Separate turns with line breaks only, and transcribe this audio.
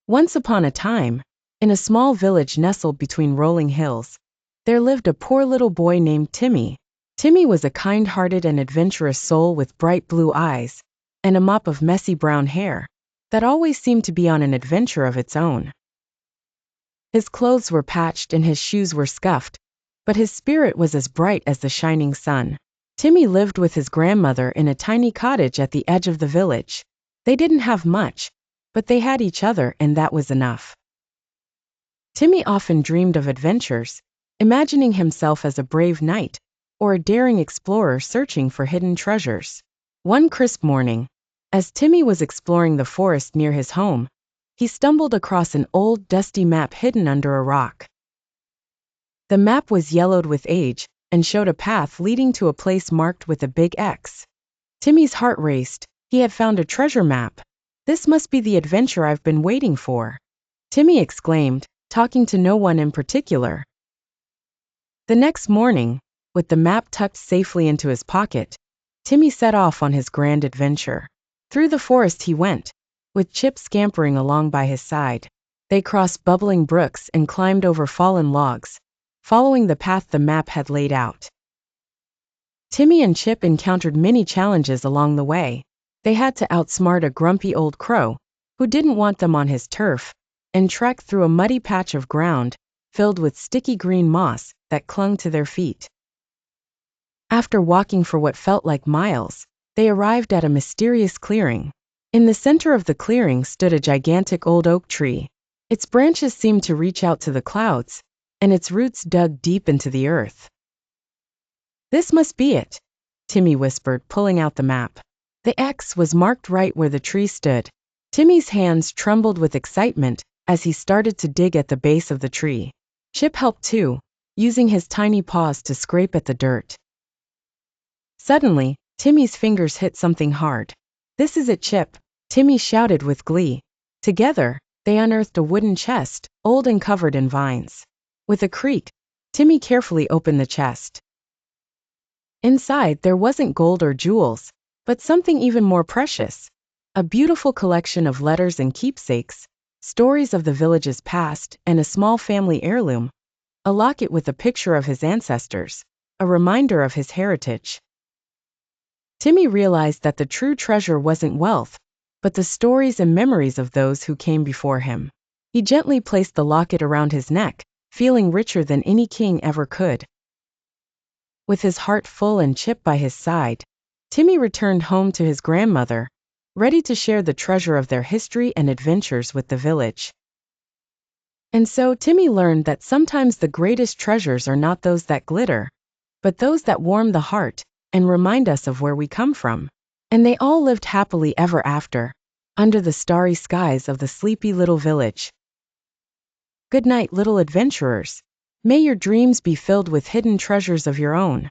Once upon a time, in a small village nestled between rolling hills, there lived a poor little boy named Timmy. Timmy was a kind-hearted and adventurous soul with bright blue eyes and a mop of messy brown hair that always seemed to be on an adventure of its own. His clothes were patched and his shoes were scuffed, but his spirit was as bright as the shining sun. Timmy lived with his grandmother in a tiny cottage at the edge of the village. They didn't have much, but they had each other, and that was enough. Timmy often dreamed of adventures, imagining himself as a brave knight or a daring explorer searching for hidden treasures. One crisp morning, as Timmy was exploring the forest near his home, he stumbled across an old, dusty map hidden under a rock. The map was yellowed with age and showed a path leading to a place marked with a big X. Timmy's heart raced. He had found a treasure map. "This must be the adventure I've been waiting for," Timmy exclaimed, talking to no one in particular. The next morning, with the map tucked safely into his pocket, Timmy set off on his grand adventure. Through the forest he went, with Chip scampering along by his side. They crossed bubbling brooks and climbed over fallen logs, following the path the map had laid out. Timmy and Chip encountered many challenges along the way. They had to outsmart a grumpy old crow, who didn't want them on his turf, and trek through a muddy patch of ground filled with sticky green moss that clung to their feet. After walking for what felt like miles, they arrived at a mysterious clearing. In the center of the clearing stood a gigantic old oak tree. Its branches seemed to reach out to the clouds, and its roots dug deep into the earth. "This must be it," Timmy whispered, pulling out the map. The X was marked right where the tree stood. Timmy's hands trembled with excitement as he started to dig at the base of the tree. Chip helped too, using his tiny paws to scrape at the dirt. Suddenly, Timmy's fingers hit something hard. "This is it, Chip," Timmy shouted with glee. Together, they unearthed a wooden chest, old and covered in vines. With a creak, Timmy carefully opened the chest. Inside, there wasn't gold or jewels, but something even more precious. A beautiful collection of letters and keepsakes, stories of the village's past, and a small family heirloom. A locket with a picture of his ancestors, a reminder of his heritage. Timmy realized that the true treasure wasn't wealth, but the stories and memories of those who came before him. He gently placed the locket around his neck, feeling richer than any king ever could. With his heart full and Chip by his side, Timmy returned home to his grandmother, ready to share the treasure of their history and adventures with the village. And so Timmy learned that sometimes the greatest treasures are not those that glitter, but those that warm the heart and remind us of where we come from. And they all lived happily ever after, under the starry skies of the sleepy little village. Good night, little adventurers. May your dreams be filled with hidden treasures of your own.